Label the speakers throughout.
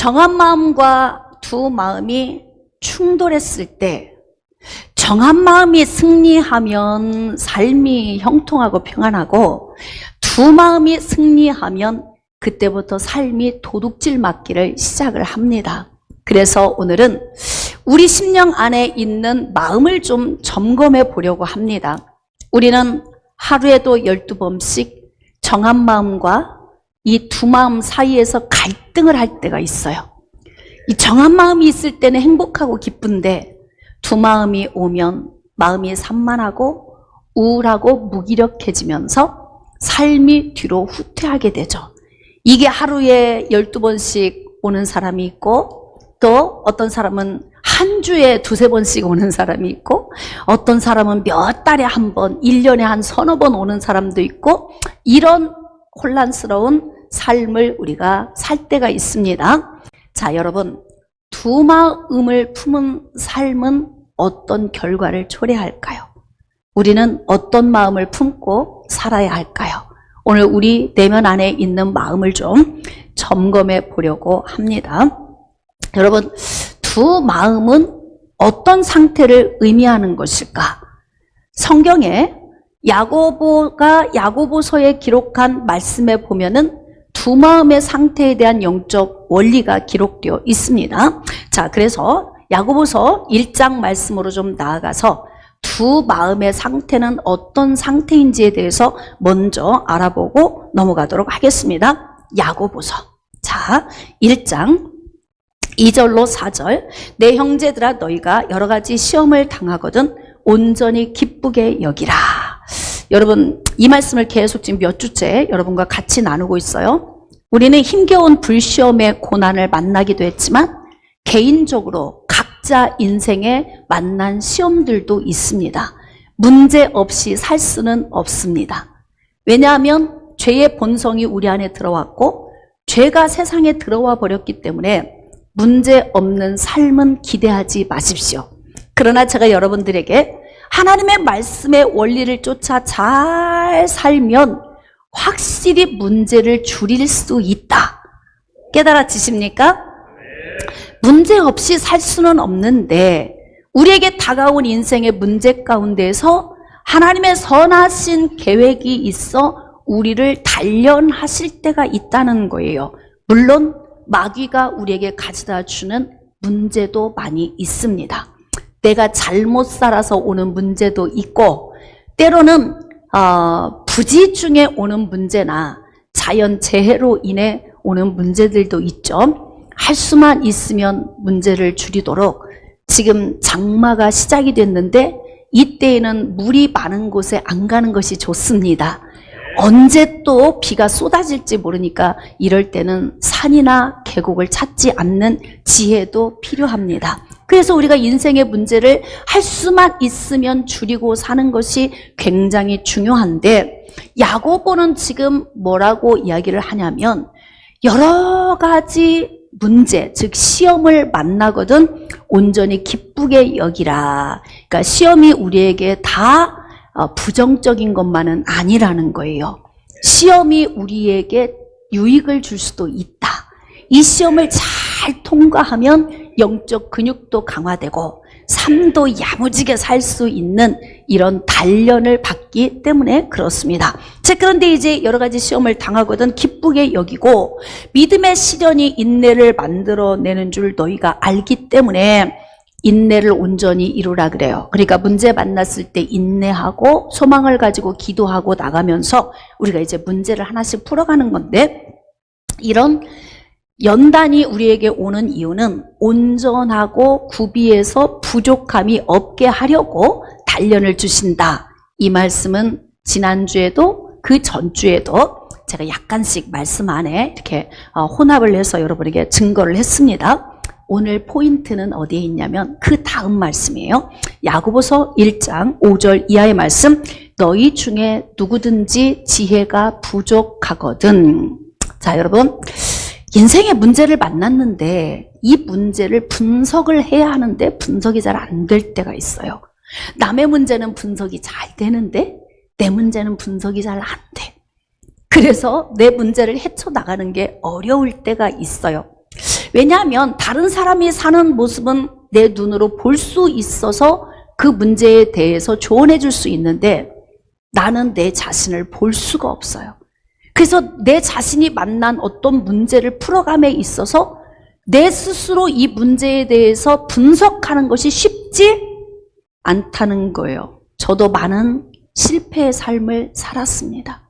Speaker 1: 정한 마음과 두 마음이 충돌했을 때 정한 마음이 승리하면 삶이 형통하고 평안하고 두 마음이 승리하면 그때부터 삶이 도둑질 맞기를 시작을 합니다. 그래서 오늘은 우리 심령 안에 있는 마음을 좀 점검해 보려고 합니다. 우리는 하루에도 12번씩 정한 마음과 이 두 마음 사이에서 갈등을 할 때가 있어요. 이 정한 마음이 있을 때는 행복하고 기쁜데 두 마음이 오면 마음이 산만하고 우울하고 무기력해지면서 삶이 뒤로 후퇴하게 되죠. 이게 하루에 12번씩 오는 사람이 있고 또 어떤 사람은 한 주에 두세 번씩 오는 사람이 있고 어떤 사람은 몇 달에 한 번, 1년에 한 서너 번 오는 사람도 있고 이런 혼란스러운 삶을 우리가 살 때가 있습니다. 자, 여러분, 두 마음을 품은 삶은 어떤 결과를 초래할까요? 우리는 어떤 마음을 품고 살아야 할까요? 오늘 우리 내면 안에 있는 마음을 좀 점검해 보려고 합니다. 여러분, 두 마음은 어떤 상태를 의미하는 것일까? 성경에 야고보서에 기록한 말씀에 보면은 두 마음의 상태에 대한 영적 원리가 기록되어 있습니다. 자, 그래서 야고보서 1장 말씀으로 좀 나아가서 두 마음의 상태는 어떤 상태인지에 대해서 먼저 알아보고 넘어가도록 하겠습니다. 야고보서. 자, 1장 2절로 4절. 내 형제들아 너희가 여러 가지 시험을 당하거든 온전히 기쁘게 여기라. 여러분, 이 말씀을 계속 지금 몇 주째 여러분과 같이 나누고 있어요. 우리는 힘겨운 불시험의 고난을 만나기도 했지만 개인적으로 각자 인생에 만난 시험들도 있습니다. 문제 없이 살 수는 없습니다. 왜냐하면 죄의 본성이 우리 안에 들어왔고 죄가 세상에 들어와 버렸기 때문에 문제 없는 삶은 기대하지 마십시오. 그러나 제가 여러분들에게 하나님의 말씀의 원리를 쫓아 잘 살면 확실히 문제를 줄일 수 있다. 깨달아지십니까? 문제 없이 살 수는 없는데 우리에게 다가온 인생의 문제 가운데서 하나님의 선하신 계획이 있어 우리를 단련하실 때가 있다는 거예요. 물론 마귀가 우리에게 가져다 주는 문제도 많이 있습니다. 내가 잘못 살아서 오는 문제도 있고 때로는 부지 중에 오는 문제나 자연재해로 인해 오는 문제들도 있죠. 할 수만 있으면 문제를 줄이도록 지금 장마가 시작이 됐는데 이때에는 물이 많은 곳에 안 가는 것이 좋습니다. 언제 또 비가 쏟아질지 모르니까 이럴 때는 산이나 계곡을 찾지 않는 지혜도 필요합니다. 그래서 우리가 인생의 문제를 할 수만 있으면 줄이고 사는 것이 굉장히 중요한데 야고보는 지금 뭐라고 이야기를 하냐면 여러 가지 문제, 즉 시험을 만나거든 온전히 기쁘게 여기라. 그러니까 시험이 우리에게 다 부정적인 것만은 아니라는 거예요. 시험이 우리에게 유익을 줄 수도 있다. 이 시험을 잘 통과하면 영적 근육도 강화되고 삶도 야무지게 살 수 있는 이런 단련을 받기 때문에 그렇습니다. 자, 그런데 이제 여러 가지 시험을 당하거든 기쁘게 여기고 믿음의 시련이 인내를 만들어내는 줄 너희가 알기 때문에 인내를 온전히 이루라 그래요. 그러니까 문제 만났을 때 인내하고 소망을 가지고 기도하고 나가면서 우리가 이제 문제를 하나씩 풀어가는 건데 이런 연단이 우리에게 오는 이유는 온전하고 구비해서 부족함이 없게 하려고 단련을 주신다. 이 말씀은 지난주에도 그 전주에도 제가 약간씩 말씀 안에 이렇게 혼합을 해서 여러분에게 증거를 했습니다. 오늘 포인트는 어디에 있냐면 그 다음 말씀이에요. 야고보서 1장 5절 이하의 말씀. 너희 중에 누구든지 지혜가 부족하거든. 자, 여러분, 인생의 문제를 만났는데 이 문제를 분석을 해야 하는데 분석이 잘 안 될 때가 있어요. 남의 문제는 분석이 잘 되는데 내 문제는 분석이 잘 안 돼. 그래서 내 문제를 헤쳐나가는 게 어려울 때가 있어요. 왜냐하면 다른 사람이 사는 모습은 내 눈으로 볼 수 있어서 그 문제에 대해서 조언해 줄 수 있는데 나는 내 자신을 볼 수가 없어요. 그래서 내 자신이 만난 어떤 문제를 풀어감에 있어서 내 스스로 이 문제에 대해서 분석하는 것이 쉽지 않다는 거예요. 저도 많은 실패의 삶을 살았습니다.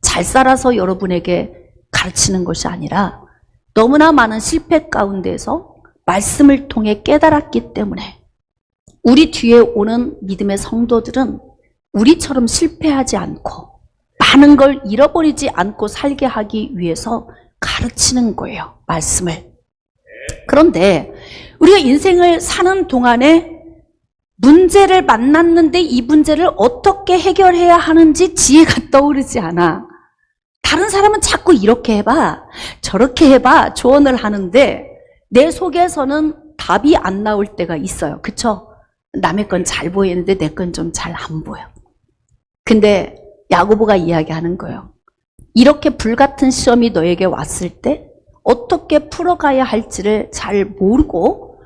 Speaker 1: 잘 살아서 여러분에게 가르치는 것이 아니라 너무나 많은 실패 가운데서 말씀을 통해 깨달았기 때문에 우리 뒤에 오는 믿음의 성도들은 우리처럼 실패하지 않고 많은 걸 잃어버리지 않고 살게 하기 위해서 가르치는 거예요. 말씀을. 그런데 우리가 인생을 사는 동안에 문제를 만났는데 이 문제를 어떻게 해결해야 하는지 지혜가 떠오르지 않아. 다른 사람은 자꾸 이렇게 해봐, 저렇게 해봐 조언을 하는데 내 속에서는 답이 안 나올 때가 있어요. 그쵸? 남의 건 잘 보이는데 내 건 좀 잘 안 보여. 근데 야고보가 이야기하는 거예요. 이렇게 불같은 시험이 너에게 왔을 때 어떻게 풀어가야 할지를 잘 모르고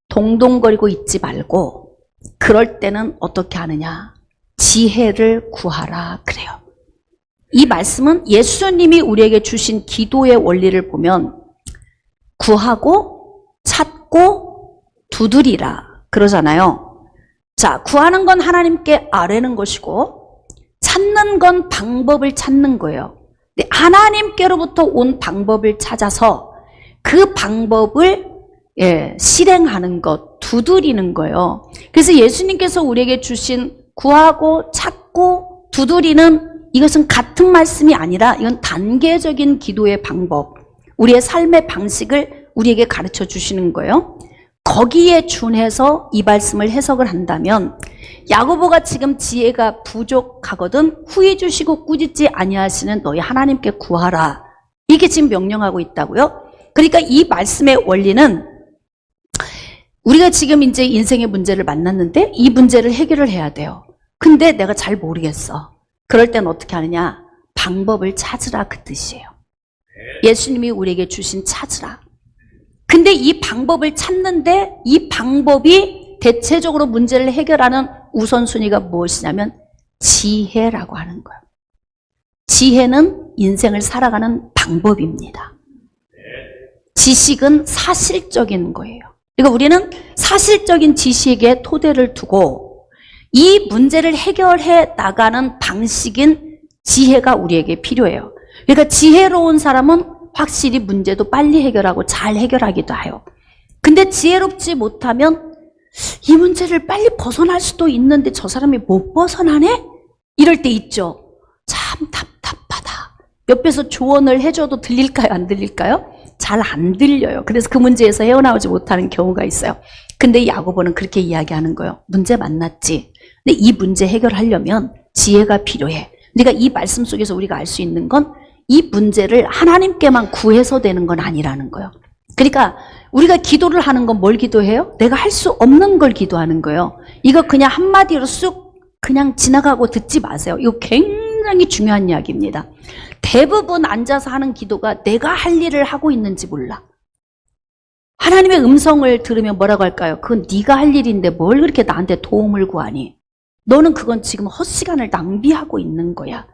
Speaker 1: 동동거리고 있지 말고 그럴 때는 어떻게 하느냐? 지혜를 구하라 그래요. 이 말씀은 예수님이 우리에게 주신 기도의 원리를 보면 구하고 찾고 두드리라 그러잖아요. 자, 구하는 건 하나님께 아뢰는 것이고 찾는 건 방법을 찾는 거예요. 근데 하나님께로부터 온 방법을 찾아서 그 방법을 실행하는 것, 두드리는 거예요. 그래서 예수님께서 우리에게 주신 구하고 찾고 두드리는 이것은 같은 말씀이 아니라 이건 단계적인 기도의 방법, 우리의 삶의 방식을 우리에게 가르쳐 주시는 거예요. 거기에 준해서 이 말씀을 해석을 한다면 야고보가 지금 지혜가 부족하거든 후히 주시고 꾸짖지 아니하시는 너희 하나님께 구하라. 이게 지금 명령하고 있다고요. 그러니까 이 말씀의 원리는 우리가 지금 이제 인생의 문제를 만났는데 이 문제를 해결을 해야 돼요. 근데 내가 잘 모르겠어. 그럴 땐 어떻게 하느냐? 방법을 찾으라 그 뜻이에요. 예수님이 우리에게 주신 찾으라. 근데 이 방법을 찾는데 이 방법이 대체적으로 문제를 해결하는 우선순위가 무엇이냐면 지혜라고 하는 거예요. 지혜는 인생을 살아가는 방법입니다. 지식은 사실적인 거예요. 그러니까 우리는 사실적인 지식에 토대를 두고 이 문제를 해결해 나가는 방식인 지혜가 우리에게 필요해요. 그러니까 지혜로운 사람은 확실히 문제도 빨리 해결하고 잘 해결하기도 해요. 근데 지혜롭지 못하면 이 문제를 빨리 벗어날 수도 있는데 저 사람이 못 벗어나네? 이럴 때 있죠. 참 답답하다. 옆에서 조언을 해줘도 들릴까요? 안 들릴까요? 잘 안 들려요. 그래서 그 문제에서 헤어나오지 못하는 경우가 있어요. 근데 야고보는 그렇게 이야기하는 거예요. 문제 만났지. 근데 이 문제 해결하려면 지혜가 필요해. 그러니까 이 말씀 속에서 우리가 알 수 있는 건 이 문제를 하나님께만 구해서 되는 건 아니라는 거예요. 그러니까 우리가 기도를 하는 건 뭘 기도해요? 내가 할 수 없는 걸 기도하는 거예요. 이거 그냥 한마디로 쑥 그냥 지나가고 듣지 마세요. 이거 굉장히 중요한 이야기입니다. 대부분 앉아서 하는 기도가 내가 할 일을 하고 있는지 몰라. 하나님의 음성을 들으면 뭐라고 할까요? 그건 네가 할 일인데 뭘 그렇게 나한테 도움을 구하니? 너는 그건 지금 헛시간을 낭비하고 있는 거야.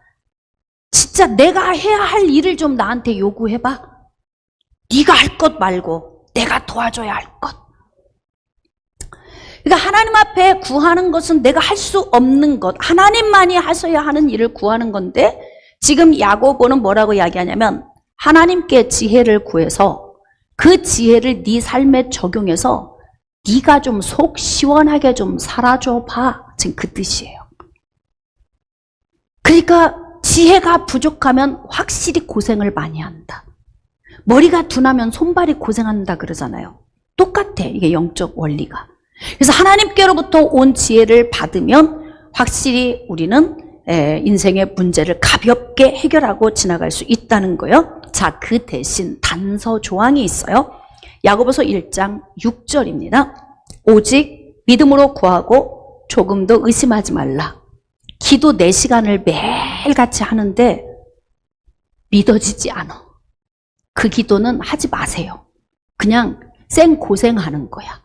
Speaker 1: 진짜 내가 해야 할 일을 좀 나한테 요구해봐. 네가 할 것 말고 내가 도와줘야 할 것. 그러니까 하나님 앞에 구하는 것은 내가 할 수 없는 것, 하나님만이 하셔야 하는 일을 구하는 건데 지금 야고보는 뭐라고 이야기하냐면 하나님께 지혜를 구해서 그 지혜를 네 삶에 적용해서 네가 좀 속 시원하게 좀 살아줘 봐. 지금 그 뜻이에요. 그러니까 지혜가 부족하면 확실히 고생을 많이 한다. 머리가 둔하면 손발이 고생한다 그러잖아요. 똑같아. 이게 영적 원리가. 그래서 하나님께로부터 온 지혜를 받으면 확실히 우리는 인생의 문제를 가볍게 해결하고 지나갈 수 있다는 거예요. 자, 그 대신 단서 조항이 있어요. 야고보서 1장 6절입니다. 오직 믿음으로 구하고 조금도 의심하지 말라. 기도 4시간을 매일같이 하는데 믿어지지 않아. 그 기도는 하지 마세요. 그냥 생고생하는 거야.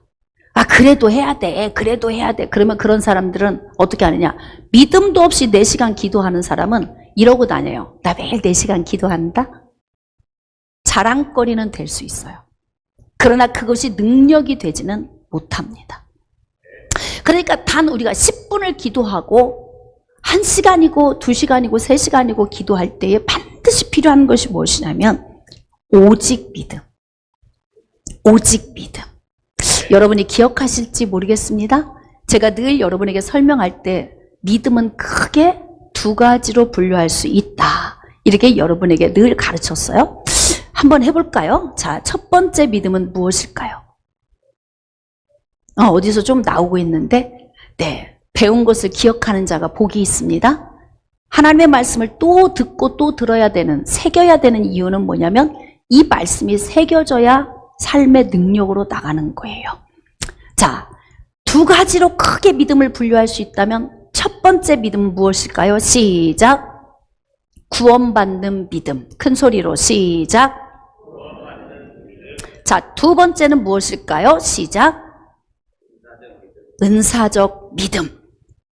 Speaker 1: 아, 그래도 해야 돼. 그래도 해야 돼. 그러면 그런 사람들은 어떻게 하느냐? 믿음도 없이 4시간 기도하는 사람은 이러고 다녀요. 나 매일 4시간 기도한다? 자랑거리는 될 수 있어요. 그러나 그것이 능력이 되지는 못합니다. 그러니까 단 우리가 10분을 기도하고 1시간이고 2시간이고 3시간이고 기도할 때에 반드시 필요한 것이 무엇이냐면 오직 믿음. 오직 믿음. 여러분이 기억하실지 모르겠습니다. 제가 늘 여러분에게 설명할 때 믿음은 크게 2가지로 분류할 수 있다. 이렇게 여러분에게 늘 가르쳤어요. 한번 해볼까요? 자, 첫 번째 믿음은 무엇일까요? 어디서 좀 나오고 있는데, 네, 배운 것을 기억하는 자가 복이 있습니다. 하나님의 말씀을 또 듣고 또 들어야 되는, 새겨야 되는 이유는 뭐냐면 이 말씀이 새겨져야 삶의 능력으로 나가는 거예요. 자, 2가지로 크게 믿음을 분류할 수 있다면 첫 번째 믿음은 무엇일까요? 시작. 구원받는 믿음. 큰 소리로 시작. 자, 2번째는 무엇일까요? 시작. 은사적 믿음.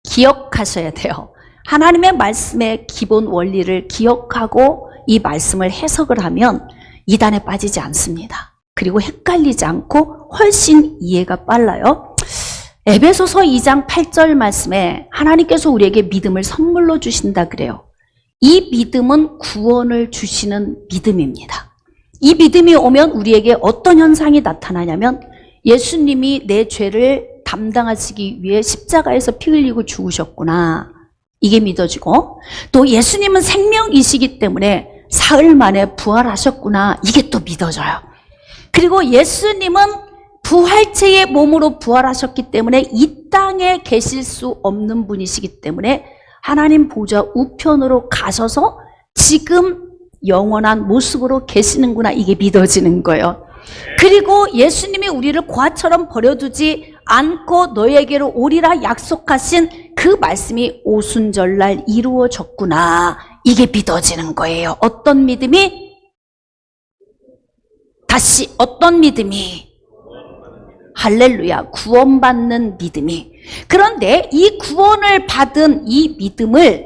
Speaker 1: 기억하셔야 돼요. 하나님의 말씀의 기본 원리를 기억하고 이 말씀을 해석을 하면 이단에 빠지지 않습니다. 그리고 헷갈리지 않고 훨씬 이해가 빨라요. 에베소서 2장 8절 말씀에 하나님께서 우리에게 믿음을 선물로 주신다 그래요. 이 믿음은 구원을 주시는 믿음입니다. 이 믿음이 오면 우리에게 어떤 현상이 나타나냐면 예수님이 내 죄를 담당하시기 위해 십자가에서 피 흘리고 죽으셨구나. 이게 믿어지고, 또 예수님은 생명이시기 때문에 사흘 만에 부활하셨구나. 이게 또 믿어져요. 그리고 예수님은 부활체의 몸으로 부활하셨기 때문에 이 땅에 계실 수 없는 분이시기 때문에 하나님 보좌 우편으로 가셔서 지금 영원한 모습으로 계시는구나. 이게 믿어지는 거예요. 그리고 예수님이 우리를 고아처럼 버려두지 않고 너에게로 오리라 약속하신 그 말씀이 오순절날 이루어졌구나. 이게 믿어지는 거예요. 어떤 믿음이? 다시 어떤 믿음이? 할렐루야. 구원받는 믿음이. 그런데 이 구원을 받은 이 믿음을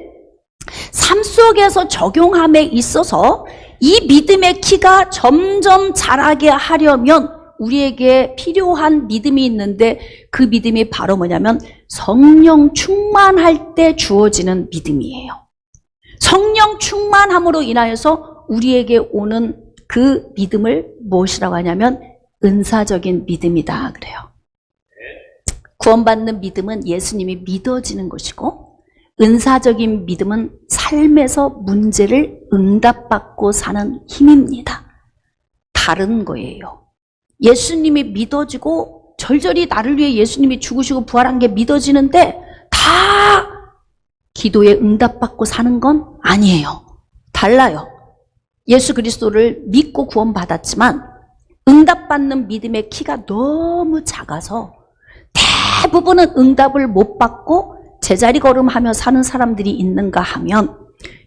Speaker 1: 삶 속에서 적용함에 있어서 이 믿음의 키가 점점 자라게 하려면 우리에게 필요한 믿음이 있는데 그 믿음이 바로 뭐냐면 성령 충만할 때 주어지는 믿음이에요. 성령 충만함으로 인하여서 우리에게 오는 그 믿음을 무엇이라고 하냐면 은사적인 믿음이다 그래요. 구원받는 믿음은 예수님이 믿어지는 것이고 은사적인 믿음은 삶에서 문제를 응답받고 사는 힘입니다. 다른 거예요. 예수님이 믿어지고 절절히 나를 위해 예수님이 죽으시고 부활한 게 믿어지는데 다 기도에 응답받고 사는 건 아니에요. 달라요. 예수 그리스도를 믿고 구원받았지만 응답받는 믿음의 키가 너무 작아서 대부분은 응답을 못 받고 제자리 걸음하며 사는 사람들이 있는가 하면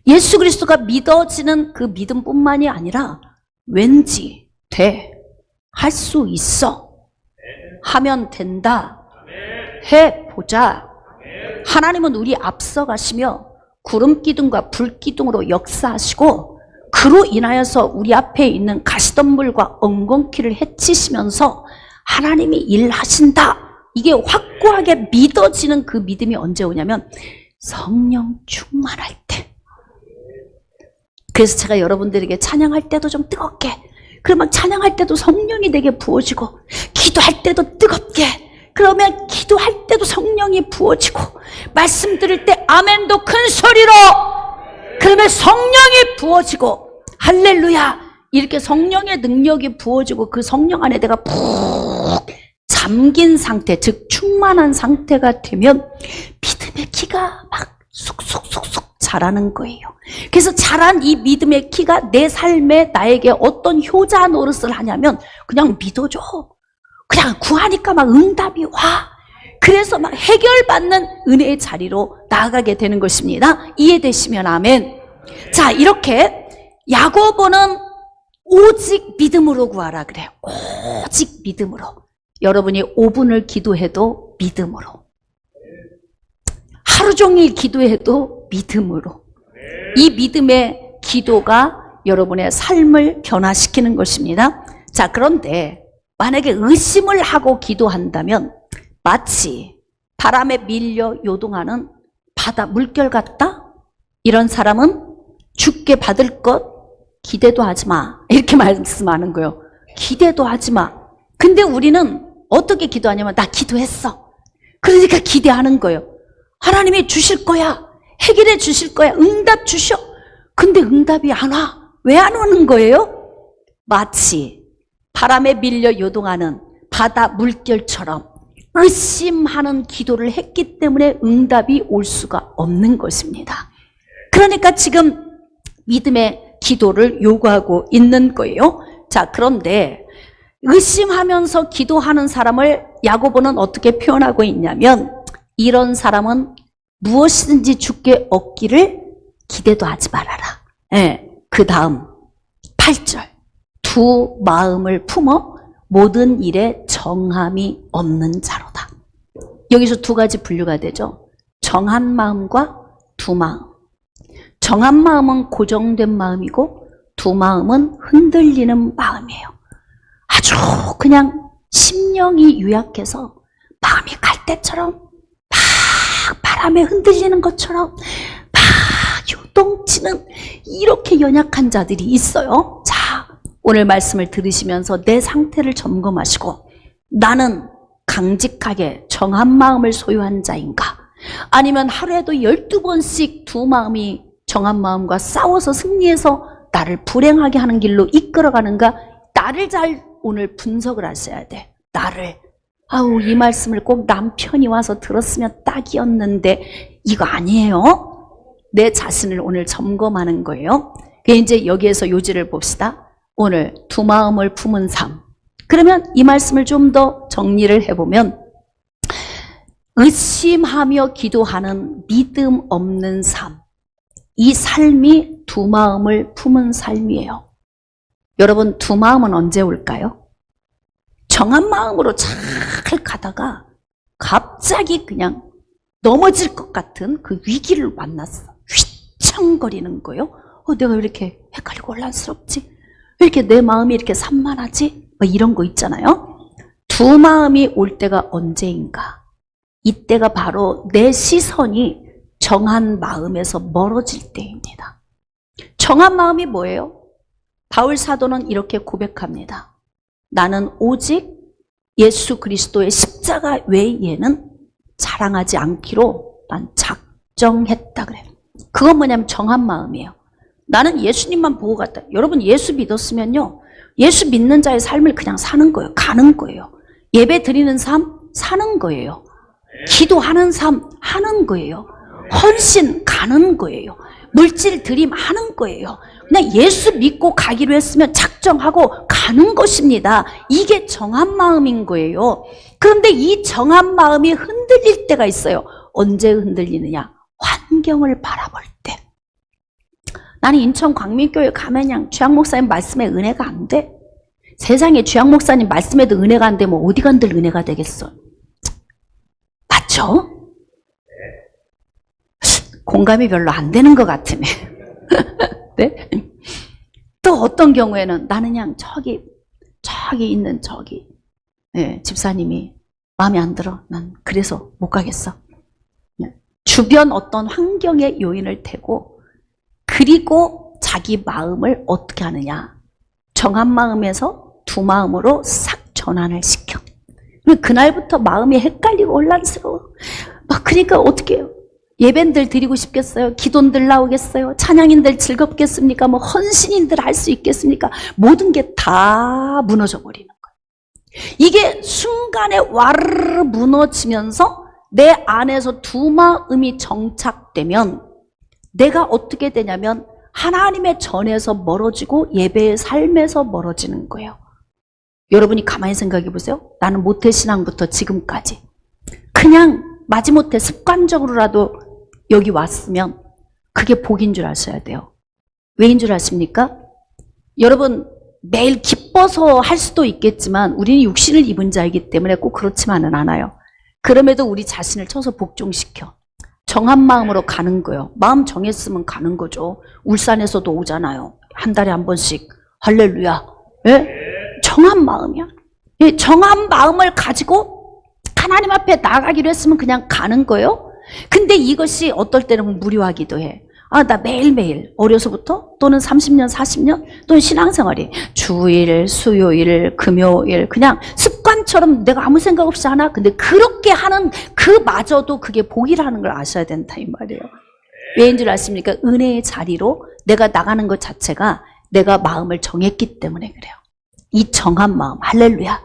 Speaker 1: 예수 그리스도가 믿어지는 그 믿음뿐만이 아니라 왠지 돼, 할 수 있어, 하면 된다, 해보자. 하나님은 우리 앞서가시며 구름 기둥과 불 기둥으로 역사하시고 그로 인하여서 우리 앞에 있는 가시덤불과 엉겅퀴를 해치시면서 하나님이 일하신다. 이게 확고하게 믿어지는 그 믿음이 언제 오냐면 성령 충만할 때. 그래서 제가 여러분들에게 찬양할 때도 좀 뜨겁게, 그러면 찬양할 때도 성령이 내게 부어지고 기도할 때도 뜨겁게, 그러면 기도할 때도 성령이 부어지고 말씀 들을 때 아멘도 큰 소리로, 그러면 성령이 부어지고 할렐루야. 이렇게 성령의 능력이 부어지고 그 성령 안에 내가 푹 잠긴 상태, 즉 충만한 상태가 되면 믿음의 키가 막 쑥쑥쑥쑥 자라는 거예요. 그래서 자란 이 믿음의 키가 내 삶에 나에게 어떤 효자 노릇을 하냐면 그냥 믿어줘. 그냥 구하니까 막 응답이 와. 그래서 막 해결받는 은혜의 자리로 나아가게 되는 것입니다. 이해되시면 아멘. 자, 이렇게 야고보는 오직 믿음으로 구하라 그래요. 오직 믿음으로. 여러분이 5분을 기도해도 믿음으로. 하루 종일 기도해도 믿음으로. 이 믿음의 기도가 여러분의 삶을 변화시키는 것입니다. 자, 그런데 만약에 의심을 하고 기도한다면 마치 바람에 밀려 요동하는 바다 물결 같다? 이런 사람은 죽게 받을 것 기대도 하지 마. 이렇게 말씀하는 거예요. 기대도 하지 마. 근데 우리는 어떻게 기도하냐면 나 기도했어. 그러니까 기대하는 거예요. 하나님이 주실 거야. 해결해 주실 거야. 응답 주셔. 근데 응답이 안 와. 왜 안 오는 거예요? 마치 바람에 밀려 요동하는 바다 물결처럼 의심하는 기도를 했기 때문에 응답이 올 수가 없는 것입니다. 그러니까 지금 믿음의 기도를 요구하고 있는 거예요. 자, 그런데 의심하면서 기도하는 사람을 야고보는 어떻게 표현하고 있냐면 이런 사람은 무엇이든지 주께 얻기를 기대도 하지 말아라. 네, 그 다음 8절 두 마음을 품어 모든 일에 정함이 없는 자로다. 여기서 두 가지 분류가 되죠. 정한 마음과 두 마음. 정한 마음은 고정된 마음이고 두 마음은 흔들리는 마음이에요. 아주 그냥 심령이 유약해서 마음이 갈대처럼 막 바람에 흔들리는 것처럼 막 요동치는 이렇게 연약한 자들이 있어요. 자, 오늘 말씀을 들으시면서 내 상태를 점검하시고 나는 강직하게 정한 마음을 소유한 자인가? 아니면 하루에도 12번씩 두 마음이 정한 마음과 싸워서 승리해서 나를 불행하게 하는 길로 이끌어가는가? 나를 잘 오늘 분석을 하셔야 돼. 나를. 아우, 이 말씀을 꼭 남편이 와서 들었으면 딱이었는데 이거 아니에요. 내 자신을 오늘 점검하는 거예요. 이제 여기에서 요지를 봅시다. 오늘 두 마음을 품은 삶. 그러면 이 말씀을 좀 더 정리를 해보면 의심하며 기도하는 믿음 없는 삶. 이 삶이 두 마음을 품은 삶이에요. 여러분, 두 마음은 언제 올까요? 정한 마음으로 잘 가다가 갑자기 그냥 넘어질 것 같은 그 위기를 만났어. 휘청거리는 거예요. 내가 왜 이렇게 헷갈리고 혼란스럽지? 왜 이렇게 내 마음이 이렇게 산만하지? 이런 거 있잖아요. 두 마음이 올 때가 언제인가? 이때가 바로 내 시선이 정한 마음에서 멀어질 때입니다. 정한 마음이 뭐예요? 바울 사도는 이렇게 고백합니다. 나는 오직 예수 그리스도의 십자가 외에는 자랑하지 않기로 난 작정했다 그래요. 그건 뭐냐면 정한 마음이에요. 나는 예수님만 보고 갔다. 여러분 예수 믿었으면요. 예수 믿는 자의 삶을 그냥 사는 거예요. 가는 거예요. 예배 드리는 삶 사는 거예요. 기도하는 삶 하는 거예요. 헌신 가는 거예요. 물질 드림 하는 거예요. 그냥 예수 믿고 가기로 했으면 작정하고 가는 것입니다. 이게 정한 마음인 거예요. 그런데 이 정한 마음이 흔들릴 때가 있어요. 언제 흔들리느냐? 환경을 바라볼 때. 나는 인천 광민교회 가면 그냥 주양 목사님 말씀에 은혜가 안 돼. 세상에 주양 목사님 말씀에도 은혜가 안 되면 어디 간들 은혜가 되겠어. 맞죠? 공감이 별로 안 되는 것 같으네. 네? 또 어떤 경우에는 나는 그냥 저기 있는 네, 집사님이 마음에 안 들어. 난 그래서 못 가겠어. 주변 어떤 환경의 요인을 대고 그리고 자기 마음을 어떻게 하느냐. 정한 마음에서 두 마음으로 싹 전환을 시켜. 그날부터 마음이 헷갈리고 혼란스러워. 그러니까 어떻게 해요? 예배인들 드리고 싶겠어요? 기도인들 나오겠어요? 찬양인들 즐겁겠습니까? 헌신인들 할 수 있겠습니까? 모든 게 다 무너져 버리는 거예요. 이게 순간에 와르르 무너지면서 내 안에서 두 마음이 정착되면 내가 어떻게 되냐면 하나님의 전에서 멀어지고 예배의 삶에서 멀어지는 거예요. 여러분이 가만히 생각해 보세요. 나는 모태신앙부터 지금까지 그냥 마지못해 습관적으로라도 여기 왔으면 그게 복인 줄 아셔야 돼요. 왜인 줄 아십니까? 여러분 매일 기뻐서 할 수도 있겠지만 우리는 육신을 입은 자이기 때문에 꼭 그렇지만은 않아요. 그럼에도 우리 자신을 쳐서 복종시켜. 정한 마음으로 가는 거예요. 마음 정했으면 가는 거죠. 울산에서도 오잖아요. 한 달에 한 번씩. 할렐루야. 예? 정한 마음이야. 예, 정한 마음을 가지고 하나님 앞에 나가기로 했으면 그냥 가는 거예요. 근데 이것이 어떨 때는 무료하기도 해. 나 매일매일 어려서부터 또는 30년, 40년 또는 신앙생활이 주일, 수요일, 금요일 그냥 습관처럼 내가 아무 생각 없이 하나? 근데 그렇게 하는 그마저도 그게 복이라는 걸 아셔야 된다 이 말이에요. 왜인 줄 아십니까? 은혜의 자리로 내가 나가는 것 자체가 내가 마음을 정했기 때문에 그래요. 이 정한 마음, 할렐루야.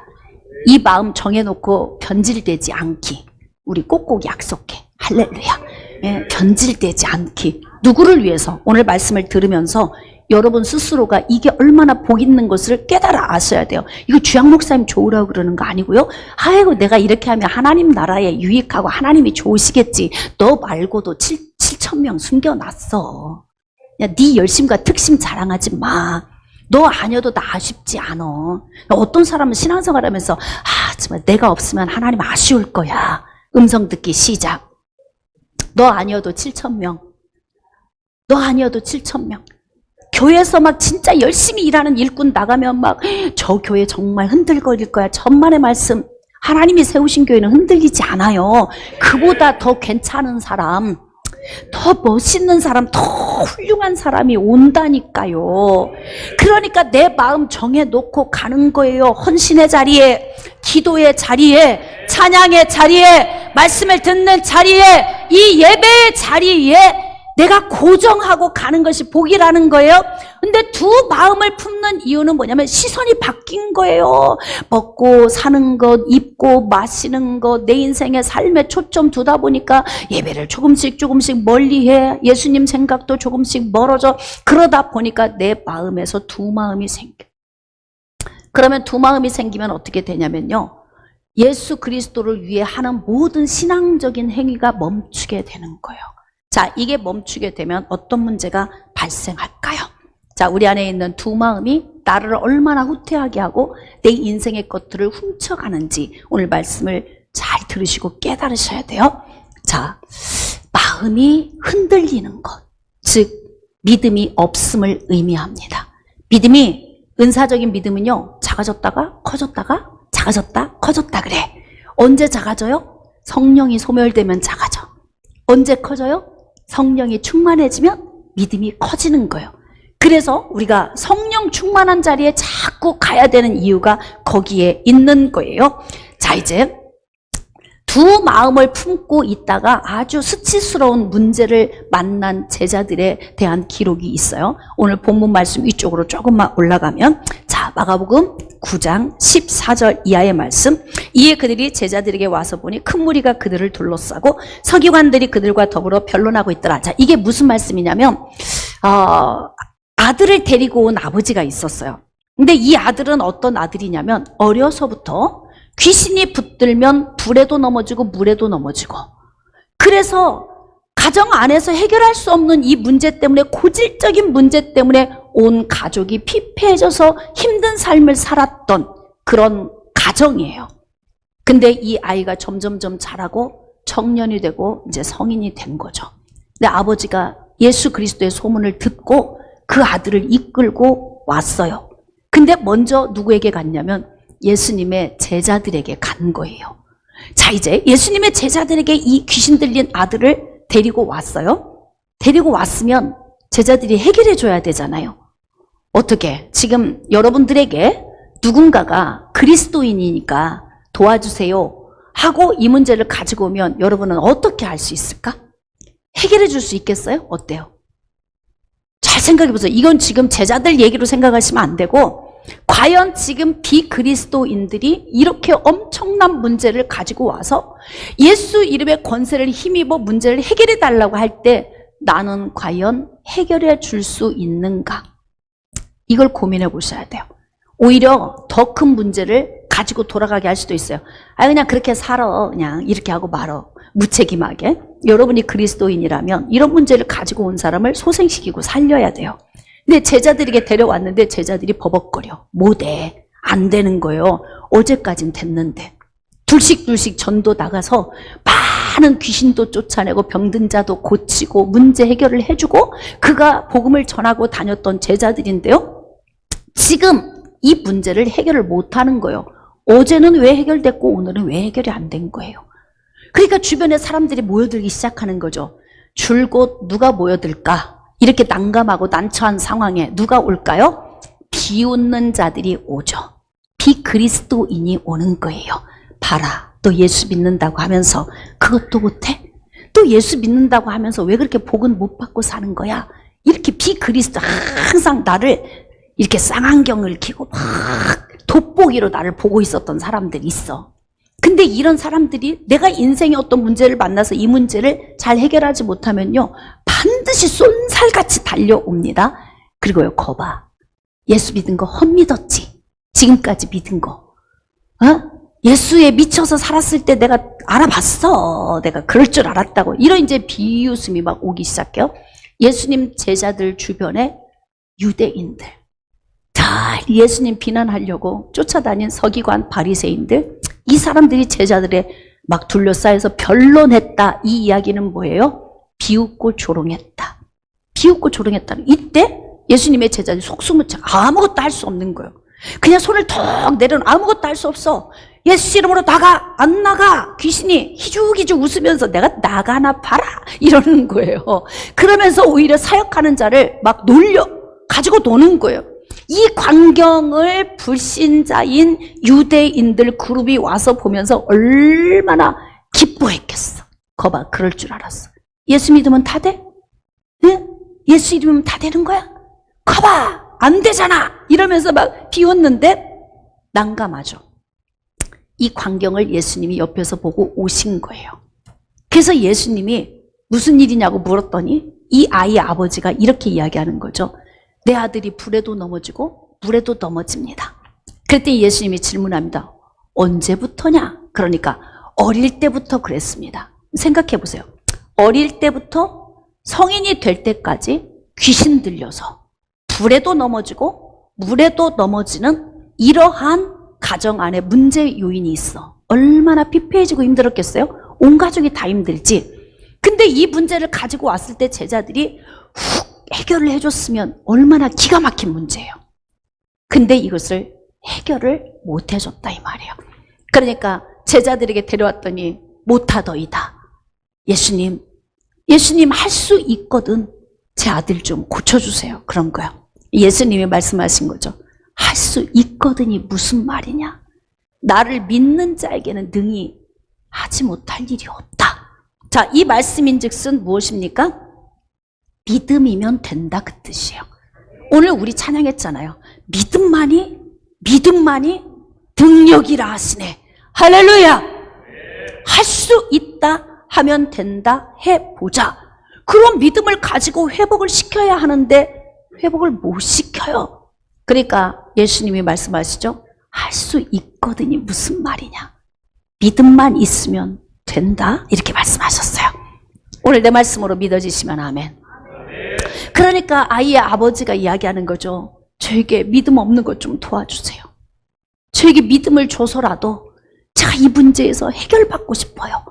Speaker 1: 이 마음 정해놓고 변질되지 않기 우리 꼭꼭 약속해. 할렐루야. 예, 변질되지 않기. 누구를 위해서? 오늘 말씀을 들으면서 여러분 스스로가 이게 얼마나 복 있는 것을 깨달아 아셔야 돼요. 이거 주양 목사님 좋으라고 그러는 거 아니고요. 아이고 내가 이렇게 하면 하나님 나라에 유익하고 하나님이 좋으시겠지. 너 말고도 7,000명 숨겨놨어. 야, 네 열심과 특심 자랑하지 마. 너 아니어도 나 아쉽지 않아. 어떤 사람은 신앙생활하면서 정말 내가 없으면 하나님 아쉬울 거야. 음성 듣기 시작. 너 아니어도 7,000명. 너 아니어도 7,000명. 교회에서 막 진짜 열심히 일하는 일꾼 나가면 막 저 교회 정말 흔들거릴 거야. 천만의 말씀. 하나님이 세우신 교회는 흔들리지 않아요. 그보다 더 괜찮은 사람, 더 멋있는 사람, 더 훌륭한 사람이 온다니까요. 그러니까 내 마음 정해놓고 가는 거예요. 헌신의 자리에, 기도의 자리에, 찬양의 자리에, 말씀을 듣는 자리에, 이 예배의 자리에 내가 고정하고 가는 것이 복이라는 거예요. 근데 두 마음을 품는 이유는 뭐냐면 시선이 바뀐 거예요. 먹고 사는 것, 입고 마시는 것, 내 인생의 삶에 초점 두다 보니까 예배를 조금씩 멀리해. 예수님 생각도 조금씩 멀어져. 그러다 보니까 내 마음에서 두 마음이 생겨. 그러면 두 마음이 생기면 어떻게 되냐면요. 예수 그리스도를 위해 하는 모든 신앙적인 행위가 멈추게 되는 거예요. 자, 이게 멈추게 되면 어떤 문제가 발생할까요? 자, 우리 안에 있는 두 마음이 나를 얼마나 후퇴하게 하고 내 인생의 것들을 훔쳐가는지 오늘 말씀을 잘 들으시고 깨달으셔야 돼요. 자, 마음이 흔들리는 것, 즉 믿음이 없음을 의미합니다. 믿음이, 은사적인 믿음은요, 작아졌다가 커졌다가 작아졌다 커졌다 그래. 언제 작아져요? 성령이 소멸되면 작아져. 언제 커져요? 성령이 충만해지면 믿음이 커지는 거예요. 그래서 우리가 성령 충만한 자리에 자꾸 가야 되는 이유가 거기에 있는 거예요. 자, 이제 두 마음을 품고 있다가 아주 수치스러운 문제를 만난 제자들에 대한 기록이 있어요. 오늘 본문 말씀 위쪽으로 조금만 올라가면, 자, 마가복음 9장 14절 이하의 말씀. 이에 그들이 제자들에게 와서 보니 큰 무리가 그들을 둘러싸고 서기관들이 그들과 더불어 변론하고 있더라. 자, 이게 무슨 말씀이냐면 아들을 데리고 온 아버지가 있었어요. 근데 이 아들은 어떤 아들이냐면 어려서부터 귀신이 붙들면 불에도 넘어지고 물에도 넘어지고, 그래서 가정 안에서 해결할 수 없는 이 문제 때문에, 고질적인 문제 때문에 온 가족이 피폐해져서 힘든 삶을 살았던 그런 가정이에요. 근데 이 아이가 점점점 자라고 청년이 되고 이제 성인이 된 거죠. 근데 아버지가 예수 그리스도의 소문을 듣고 그 아들을 이끌고 왔어요. 근데 먼저 누구에게 갔냐면 예수님의 제자들에게 간 거예요. 자, 이제 예수님의 제자들에게 이 귀신 들린 아들을 데리고 왔어요. 데리고 왔으면 제자들이 해결해 줘야 되잖아요. 어떻게? 지금 여러분들에게 누군가가 그리스도인이니까 도와주세요 하고 이 문제를 가지고 오면 여러분은 어떻게 할 수 있을까? 해결해 줄 수 있겠어요? 어때요? 잘 생각해 보세요. 이건 지금 제자들 얘기로 생각하시면 안 되고, 과연 지금 비그리스도인들이 이렇게 엄청난 문제를 가지고 와서 예수 이름의 권세를 힘입어 문제를 해결해 달라고 할 때 나는 과연 해결해 줄 수 있는가? 이걸 고민해 보셔야 돼요. 오히려 더 큰 문제를 가지고 돌아가게 할 수도 있어요. 그냥 그렇게 살아. 그냥 이렇게 하고 말어. 무책임하게. 여러분이 그리스도인이라면 이런 문제를 가지고 온 사람을 소생시키고 살려야 돼요. 근데 제자들에게 데려왔는데 제자들이 버벅거려. 못해. 안 되는 거예요. 어제까진 됐는데. 둘씩 전도 나가서 많은 귀신도 쫓아내고 병든 자도 고치고 문제 해결을 해주고 그가 복음을 전하고 다녔던 제자들인데요. 지금 이 문제를 해결을 못하는 거예요. 어제는 왜 해결됐고 오늘은 왜 해결이 안 된 거예요. 그러니까 주변에 사람들이 모여들기 시작하는 거죠. 줄곧 누가 모여들까? 이렇게 난감하고 난처한 상황에 누가 올까요? 비웃는 자들이 오죠. 비그리스도인이 오는 거예요. 봐라, 또 예수 믿는다고 하면서 그것도 못해? 또 예수 믿는다고 하면서 왜 그렇게 복은 못 받고 사는 거야? 이렇게 비그리스도 항상 나를 이렇게 쌍안경을 끼고 막 돋보기로 나를 보고 있었던 사람들이 있어. 근데 이런 사람들이 내가 인생의 어떤 문제를 만나서 이 문제를 잘 해결하지 못하면요, 반드시 쏜살같이 달려옵니다. 그리고요, 거봐. 예수 믿은 거 헛믿었지. 지금까지 믿은 거. 예수에 미쳐서 살았을 때 내가 알아봤어. 내가 그럴 줄 알았다고. 이런 이제 비웃음이 막 오기 시작해요. 예수님 제자들 주변에 유대인들. 잘 예수님 비난하려고 쫓아다닌 서기관 바리새인들. 이 사람들이 제자들의 막 둘러싸여서 변론했다. 이 이야기는 뭐예요? 비웃고 조롱했다. 비웃고 조롱했다. 이때 예수님의 제자들이 속수무책 아무것도 할 수 없는 거예요. 그냥 손을 턱 내려놓고 아무것도 할 수 없어. 예수 이름으로 나가, 안 나가. 귀신이 희죽희죽 웃으면서 내가 나가나 봐라 이러는 거예요. 그러면서 오히려 사역하는 자를 막 가지고 노는 거예요. 이 광경을 불신자인 유대인들 그룹이 와서 보면서 얼마나 기뻐했겠어. 거봐, 그럴 줄 알았어. 예수 믿으면 다 돼? 응? 예수 믿으면 다 되는 거야? 거봐, 안 되잖아 이러면서 막 비웃는데 난감하죠. 이 광경을 예수님이 옆에서 보고 오신 거예요. 그래서 예수님이 무슨 일이냐고 물었더니 이 아이의 아버지가 이렇게 이야기하는 거죠. 내 아들이 불에도 넘어지고 물에도 넘어집니다. 그랬더니 예수님이 질문합니다. 언제부터냐? 그러니까 어릴 때부터 그랬습니다. 생각해 보세요. 어릴 때부터 성인이 될 때까지 귀신 들려서 불에도 넘어지고 물에도 넘어지는 이러한 가정 안에 문제 요인이 있어. 얼마나 피폐해지고 힘들었겠어요? 온 가족이 다 힘들지. 근데 이 문제를 가지고 왔을 때 제자들이 훅 해결을 해줬으면 얼마나 기가 막힌 문제예요. 근데 이것을 해결을 못 해줬다 이 말이에요. 그러니까 제자들에게 데려왔더니 못하더이다. 예수님 할 수 있거든. 제 아들 좀 고쳐주세요. 그런 거요. 예수님이 말씀하신 거죠. 할 수 있거든이 무슨 말이냐? 나를 믿는 자에게는 능히 하지 못할 일이 없다. 자, 이 말씀인즉슨 무엇입니까? 믿음이면 된다 그 뜻이에요. 오늘 우리 찬양했잖아요. 믿음만이 능력이라 하시네. 할렐루야. 할 수 있다 하면 된다 해보자. 그런 믿음을 가지고 회복을 시켜야 하는데 회복을 못 시켜요. 그러니까 예수님이 말씀하시죠. 할 수 있거든이 무슨 말이냐. 믿음만 있으면 된다 이렇게 말씀하셨어요. 오늘 내 말씀으로 믿어지시면 아멘. 그러니까 아이의 아버지가 이야기하는 거죠. 저에게 믿음 없는 것 좀 도와주세요. 저에게 믿음을 줘서라도 제가 이 문제에서 해결받고 싶어요.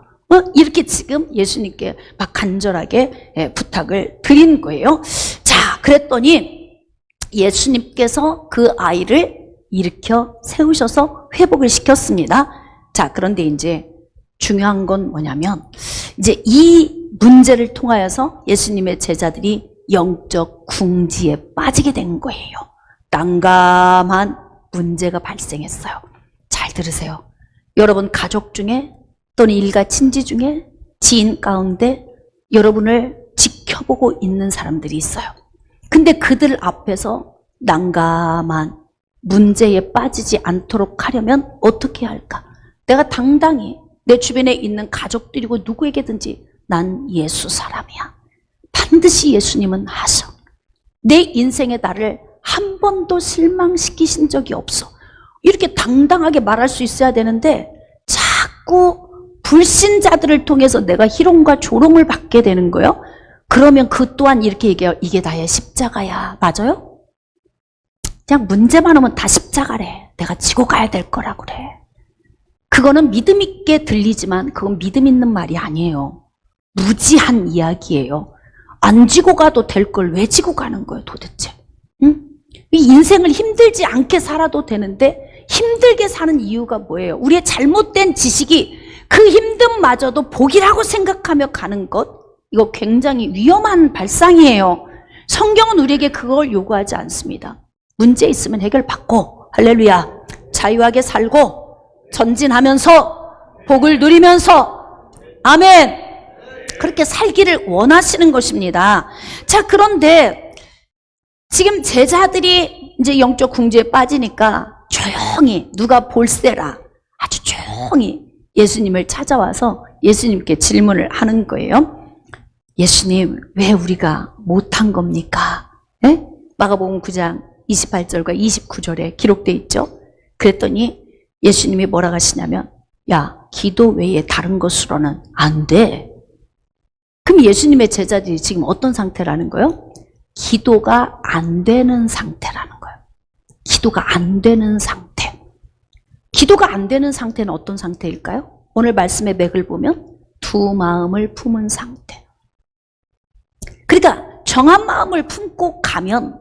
Speaker 1: 이렇게 지금 예수님께 막 간절하게 부탁을 드린 거예요. 자, 그랬더니 예수님께서 그 아이를 일으켜 세우셔서 회복을 시켰습니다. 자, 그런데 이제 중요한 건 뭐냐면 이제 이 문제를 통하여서 예수님의 제자들이 영적 궁지에 빠지게 된 거예요. 난감한 문제가 발생했어요. 잘 들으세요. 여러분 가족 중에 또는 일가 친지 중에 지인 가운데 여러분을 지켜보고 있는 사람들이 있어요. 근데 그들 앞에서 난감한 문제에 빠지지 않도록 하려면 어떻게 할까? 내가 당당히 내 주변에 있는 가족들이고 누구에게든지 난 예수 사람이야. 반드시 예수님은 하셔. 내 인생의 나를 한 번도 실망시키신 적이 없어. 이렇게 당당하게 말할 수 있어야 되는데 자꾸 불신자들을 통해서 내가 희롱과 조롱을 받게 되는 거예요. 그러면 그 또한 이렇게 얘기해요. 이게 나의 십자가야. 맞아요? 그냥 문제만 오면 다 십자가래. 내가 지고 가야 될 거라고 그래. 그거는 믿음 있게 들리지만 그건 믿음 있는 말이 아니에요. 무지한 이야기예요. 안 지고 가도 될 걸 왜 지고 가는 거예요, 도대체? 응? 이 인생을 힘들지 않게 살아도 되는데 힘들게 사는 이유가 뭐예요? 우리의 잘못된 지식이 그 힘듦마저도 복이라고 생각하며 가는 것, 이거 굉장히 위험한 발상이에요. 성경은 우리에게 그걸 요구하지 않습니다. 문제 있으면 해결받고, 할렐루야, 자유하게 살고 전진하면서 복을 누리면서, 아멘, 그렇게 살기를 원하시는 것입니다. 자, 그런데 지금 제자들이 이제 영적 궁지에 빠지니까 조용히, 누가 볼세라, 아주 조용히 예수님을 찾아와서 예수님께 질문을 하는 거예요. 예수님, 왜 우리가 못한 겁니까? 예? 마가복음 9장 28절과 29절에 기록되어 있죠. 그랬더니 예수님이 뭐라고 하시냐면, 야, 기도 외에 다른 것으로는 안 돼. 그럼 예수님의 제자들이 지금 어떤 상태라는 거예요? 기도가 안 되는 상태라는 거예요. 기도가 안 되는 상태. 기도가 안 되는 상태는 어떤 상태일까요? 오늘 말씀의 맥을 보면 두 마음을 품은 상태. 그러니까 정한 마음을 품고 가면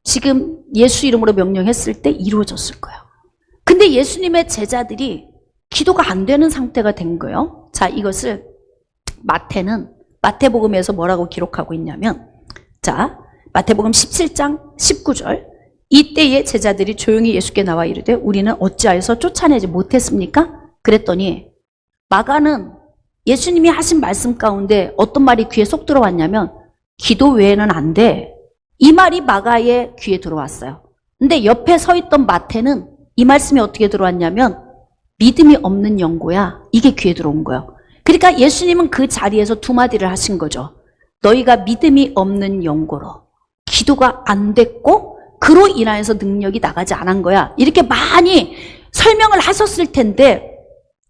Speaker 1: 지금 예수 이름으로 명령했을 때 이루어졌을 거예요. 근데 예수님의 제자들이 기도가 안 되는 상태가 된 거예요. 자, 이것을 마태복음에서 뭐라고 기록하고 있냐면, 자, 마태복음 17장 19절, 이때에 제자들이 조용히 예수께 나와 이르되 우리는 어찌하여서 쫓아내지 못했습니까? 그랬더니 마가는 예수님이 하신 말씀 가운데 어떤 말이 귀에 쏙 들어왔냐면, 기도 외에는 안 돼. 이 말이 마가의 귀에 들어왔어요. 근데 옆에 서 있던 마태는 이 말씀이 어떻게 들어왔냐면, 믿음이 없는 영고야. 이게 귀에 들어온 거예요. 그러니까 예수님은 그 자리에서 두 마디를 하신 거죠. 너희가 믿음이 없는 영고로 기도가 안 됐고 그로 인하여서 능력이 나가지 않은 거야. 이렇게 많이 설명을 하셨을 텐데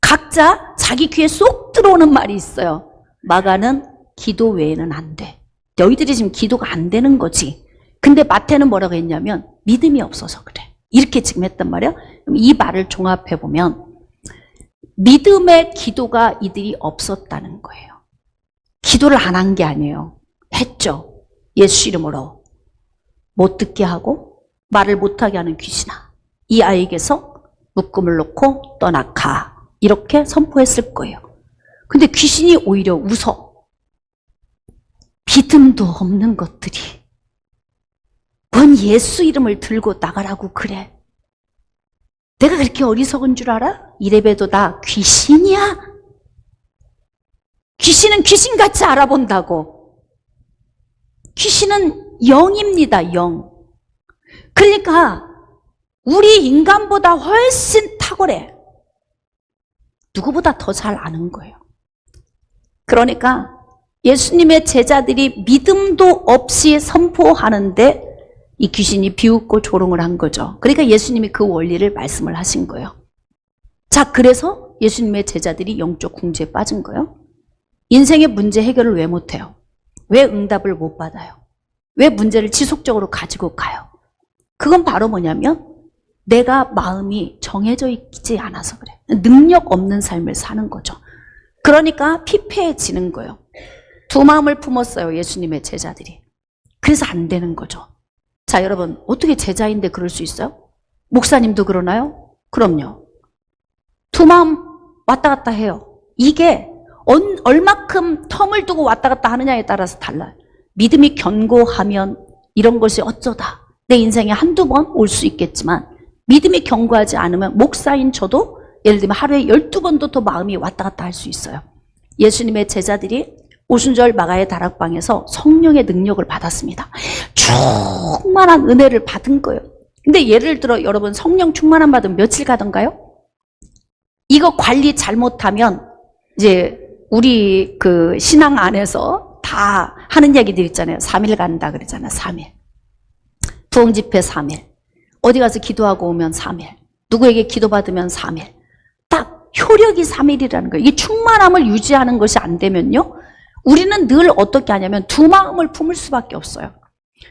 Speaker 1: 각자 자기 귀에 쏙 들어오는 말이 있어요. 마가는 기도 외에는 안 돼. 너희들이 지금 기도가 안 되는 거지. 근데 마태는 뭐라고 했냐면 믿음이 없어서 그래. 이렇게 지금 했단 말이에요. 그럼 이 말을 종합해보면 믿음의 기도가 이들이 없었다는 거예요. 기도를 안 한 게 아니에요. 했죠. 예수 이름으로. 못 듣게 하고 말을 못하게 하는 귀신아, 이 아이에게서 묶음을 놓고 떠나가. 이렇게 선포했을 거예요. 근데 귀신이 오히려 웃어. 믿음도 없는 것들이 뭔 예수 이름을 들고 나가라고 그래. 내가 그렇게 어리석은 줄 알아? 이래봬도 나 귀신이야? 귀신은 귀신같이 알아본다고. 귀신은 영입니다, 영. 그러니까 우리 인간보다 훨씬 탁월해. 누구보다 더 잘 아는 거예요. 그러니까 예수님의 제자들이 믿음도 없이 선포하는데 이 귀신이 비웃고 조롱을 한 거죠. 그러니까 예수님이 그 원리를 말씀을 하신 거예요. 자, 그래서 예수님의 제자들이 영적 궁지에 빠진 거예요. 인생의 문제 해결을 왜 못해요? 왜 응답을 못 받아요? 왜 문제를 지속적으로 가지고 가요? 그건 바로 뭐냐면 내가 마음이 정해져 있지 않아서 그래. 능력 없는 삶을 사는 거죠. 그러니까 피폐해지는 거예요. 두 마음을 품었어요, 예수님의 제자들이. 그래서 안 되는 거죠. 자, 여러분, 어떻게 제자인데 그럴 수 있어요? 목사님도 그러나요? 그럼요. 두 마음 왔다 갔다 해요. 이게 얼마큼 텀을 두고 왔다 갔다 하느냐에 따라서 달라요. 믿음이 견고하면 이런 것이 어쩌다 내 인생에 한두 번 올 수 있겠지만, 믿음이 견고하지 않으면 목사인 저도 예를 들면 하루에 12번도 더 마음이 왔다 갔다 할 수 있어요. 예수님의 제자들이 오순절 마가의 다락방에서 성령의 능력을 받았습니다. 충만한 은혜를 받은 거예요. 근데 예를 들어 여러분, 성령 충만함 받으면 며칠 가던가요? 이거 관리 잘못하면 이제 우리 그 신앙 안에서 다 하는 얘기들 있잖아요. 3일 간다 그러잖아요. 3일. 부흥 집회 3일. 어디 가서 기도하고 오면 3일. 누구에게 기도받으면 3일. 딱 효력이 3일이라는 거예요. 이 충만함을 유지하는 것이 안 되면요, 우리는 늘 어떻게 하냐면 두 마음을 품을 수밖에 없어요.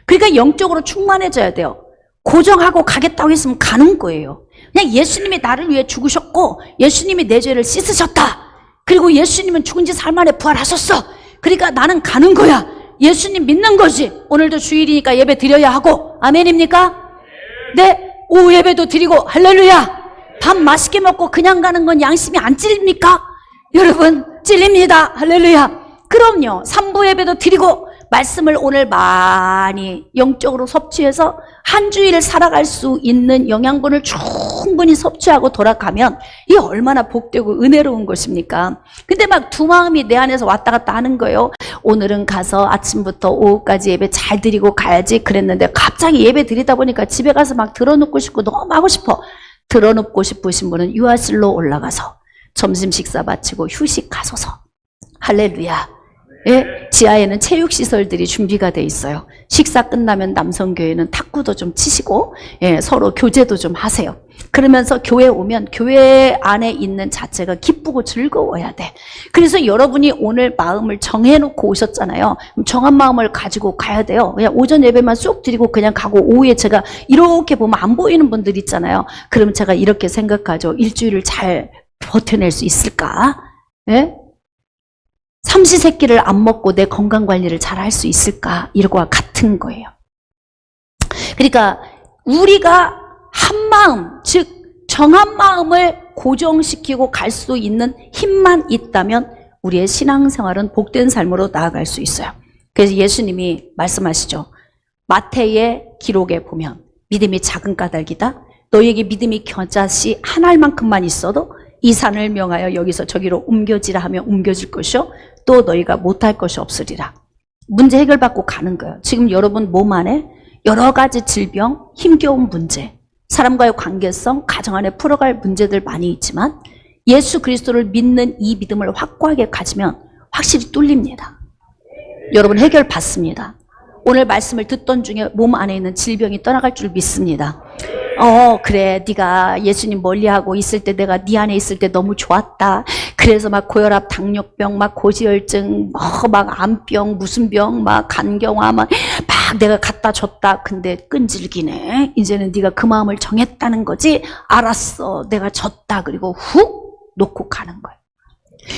Speaker 1: 그러니까 영적으로 충만해져야 돼요. 고정하고 가겠다고 했으면 가는 거예요. 그냥 예수님이 나를 위해 죽으셨고 예수님이 내 죄를 씻으셨다. 그리고 예수님은 죽은 지 3일 만에 부활하셨어. 그러니까 나는 가는 거야. 예수님 믿는 거지. 오늘도 주일이니까 예배 드려야 하고. 아멘입니까? 네. 오후 예배도 드리고 할렐루야. 밥 맛있게 먹고 그냥 가는 건 양심이 안 찔립니까? 여러분 찔립니다. 할렐루야. 그럼요. 3부 예배도 드리고 말씀을 오늘 많이 영적으로 섭취해서 한 주일을 살아갈 수 있는 영양분을 충분히 섭취하고 돌아가면 이게 얼마나 복되고 은혜로운 것입니까? 근데 막 두 마음이 내 안에서 왔다 갔다 하는 거예요. 오늘은 가서 아침부터 오후까지 예배 잘 드리고 가야지 그랬는데 갑자기 예배 드리다 보니까 집에 가서 막 들어눕고 싶고 너무 하고 싶어. 들어눕고 싶으신 분은 유아실로 올라가서 점심 식사 마치고 휴식하소서. 할렐루야. 예, 지하에는 체육시설들이 준비가 돼 있어요. 식사 끝나면 남성교회는 탁구도 좀 치시고 예, 서로 교제도 좀 하세요. 그러면서 교회 오면 교회 안에 있는 자체가 기쁘고 즐거워야 돼. 그래서 여러분이 오늘 마음을 정해놓고 오셨잖아요. 그럼 정한 마음을 가지고 가야 돼요. 그냥 오전 예배만 쑥 드리고 그냥 가고 오후에 제가 이렇게 보면 안 보이는 분들 있잖아요. 그럼 제가 이렇게 생각하죠. 일주일을 잘 버텨낼 수 있을까? 예? 삼시세끼를 안 먹고 내 건강관리를 잘 할 수 있을까? 이거와 같은 거예요. 그러니까 우리가 한 마음, 즉 정한 마음을 고정시키고 갈 수 있는 힘만 있다면 우리의 신앙생활은 복된 삶으로 나아갈 수 있어요. 그래서 예수님이 말씀하시죠. 마태의 기록에 보면 믿음이 작은 까닭이다. 너희에게 믿음이 겨자씨 한 알만큼만 있어도 이 산을 명하여 여기서 저기로 옮겨지라 하면 옮겨질 것이요 또 너희가 못할 것이 없으리라. 문제 해결받고 가는 거예요. 지금 여러분 몸 안에 여러 가지 질병, 힘겨운 문제, 사람과의 관계성, 가정 안에 풀어갈 문제들 많이 있지만 예수 그리스도를 믿는 이 믿음을 확고하게 가지면 확실히 뚫립니다. 여러분 해결받습니다. 오늘 말씀을 듣던 중에 몸 안에 있는 질병이 떠나갈 줄 믿습니다. 그래 네가 예수님 멀리하고 있을 때 내가 네 안에 있을 때 너무 좋았다. 그래서 막 고혈압, 당뇨병, 막 고지혈증, 막 암병, 무슨 병, 막 간경화 막 내가 갖다 줬다. 근데 끈질기네. 이제는 네가 그 마음을 정했다는 거지. 알았어. 내가 졌다. 그리고 훅 놓고 가는 거예요.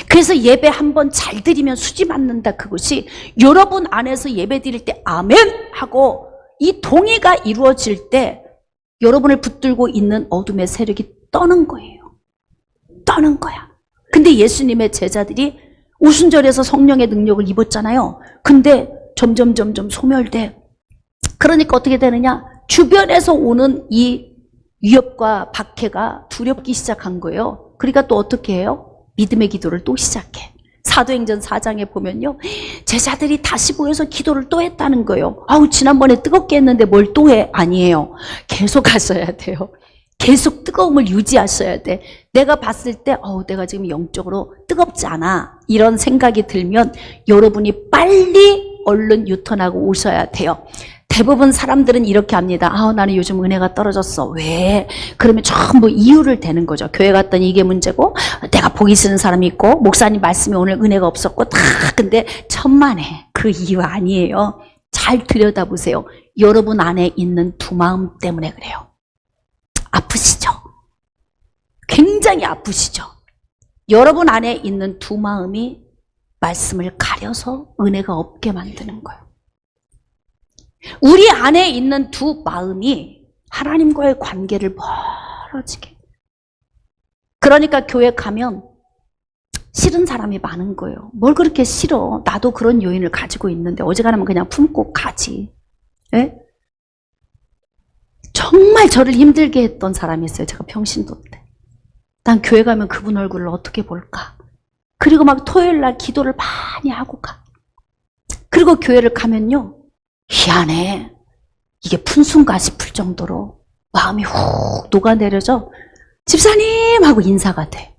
Speaker 1: 그래서 예배 한번 잘 드리면 수지 맞는다. 그것이 여러분 안에서 예배 드릴 때 아멘 하고 이 동의가 이루어질 때 여러분을 붙들고 있는 어둠의 세력이 떠는 거예요. 떠는 거야. 근데 예수님의 제자들이 오순절에서 성령의 능력을 입었잖아요. 근데 점점 소멸돼. 그러니까 어떻게 되느냐? 주변에서 오는 이 위협과 박해가 두렵기 시작한 거예요. 그러니까 또 어떻게 해요? 믿음의 기도를 또 시작해. 사도행전 4장에 보면요. 제자들이 다시 모여서 기도를 또 했다는 거예요. 아우 지난번에 뜨겁게 했는데 뭘 또 해? 아니에요. 계속 하셔야 돼요. 계속 뜨거움을 유지하셔야 돼. 내가 봤을 때 내가 지금 영적으로 뜨겁지 않아. 이런 생각이 들면 여러분이 빨리 얼른 유턴하고 오셔야 돼요. 대부분 사람들은 이렇게 합니다. 나는 요즘 은혜가 떨어졌어. 왜? 그러면 전부 이유를 대는 거죠. 교회 갔더니 이게 문제고 내가 보기 싫은 사람이 있고 목사님 말씀에 오늘 은혜가 없었고 다 근데 천만에 그 이유 아니에요. 잘 들여다보세요. 여러분 안에 있는 두 마음 때문에 그래요. 아프시죠? 굉장히 아프시죠? 여러분 안에 있는 두 마음이 말씀을 가려서 은혜가 없게 만드는 거예요. 우리 안에 있는 두 마음이 하나님과의 관계를 멀어지게. 그러니까 교회 가면 싫은 사람이 많은 거예요. 뭘 그렇게 싫어? 나도 그런 요인을 가지고 있는데 어지간하면 그냥 품고 가지. 예? 정말 저를 힘들게 했던 사람이 있어요. 제가 평신도 때. 난 교회 가면 그분 얼굴을 어떻게 볼까? 그리고 막 토요일 날 기도를 많이 하고 가. 그리고 교회를 가면요. 희한해. 이게 푼순가 싶을 정도로 마음이 훅 녹아내려져 집사님 하고 인사가 돼.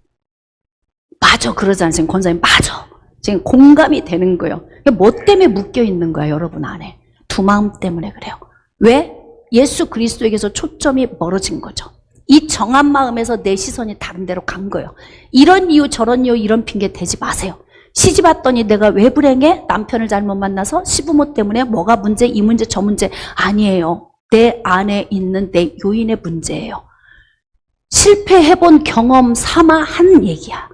Speaker 1: 맞아 그러지 않습니까? 권사님 맞아. 지금 공감이 되는 거예요. 뭐 때문에 묶여 있는 거야 여러분 안에. 두 마음 때문에 그래요. 왜? 예수 그리스도에게서 초점이 멀어진 거죠. 이 정한 마음에서 내 시선이 다른 데로 간 거예요. 이런 이유 저런 이유 이런 핑계 대지 마세요. 시집 왔더니 내가 왜 불행해? 남편을 잘못 만나서 시부모 때문에 뭐가 문제, 이 문제, 저 문제. 아니에요. 내 안에 있는 내 요인의 문제예요. 실패해본 경험 삼아 한 얘기야.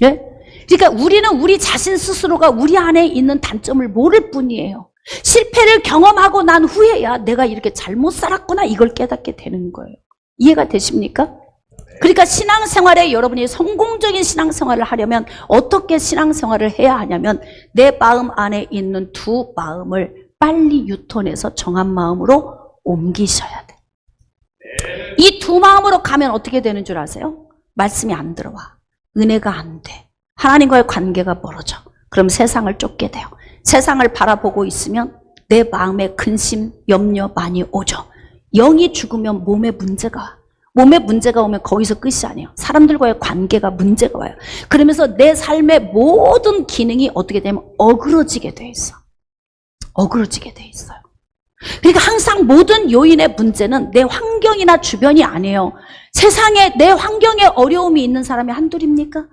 Speaker 1: 예? 그러니까 우리는 우리 자신 스스로가 우리 안에 있는 단점을 모를 뿐이에요. 실패를 경험하고 난 후에야 내가 이렇게 잘못 살았구나 이걸 깨닫게 되는 거예요. 이해가 되십니까? 그러니까 신앙생활에 여러분이 성공적인 신앙생활을 하려면 어떻게 신앙생활을 해야 하냐면 내 마음 안에 있는 두 마음을 빨리 유턴해서 정한 마음으로 옮기셔야 돼. 이 두 마음으로 가면 어떻게 되는 줄 아세요? 말씀이 안 들어와. 은혜가 안 돼. 하나님과의 관계가 멀어져. 그럼 세상을 쫓게 돼요. 세상을 바라보고 있으면 내 마음에 근심, 염려 많이 오죠. 영이 죽으면 몸에 문제가 와. 몸에 문제가 오면 거기서 끝이 아니에요. 사람들과의 관계가 문제가 와요. 그러면서 내 삶의 모든 기능이 어떻게 되면 어그러지게 돼 있어. 어그러지게 돼 있어요. 그러니까 항상 모든 요인의 문제는 내 환경이나 주변이 아니에요. 세상에 내 환경에 어려움이 있는 사람이 한둘입니까?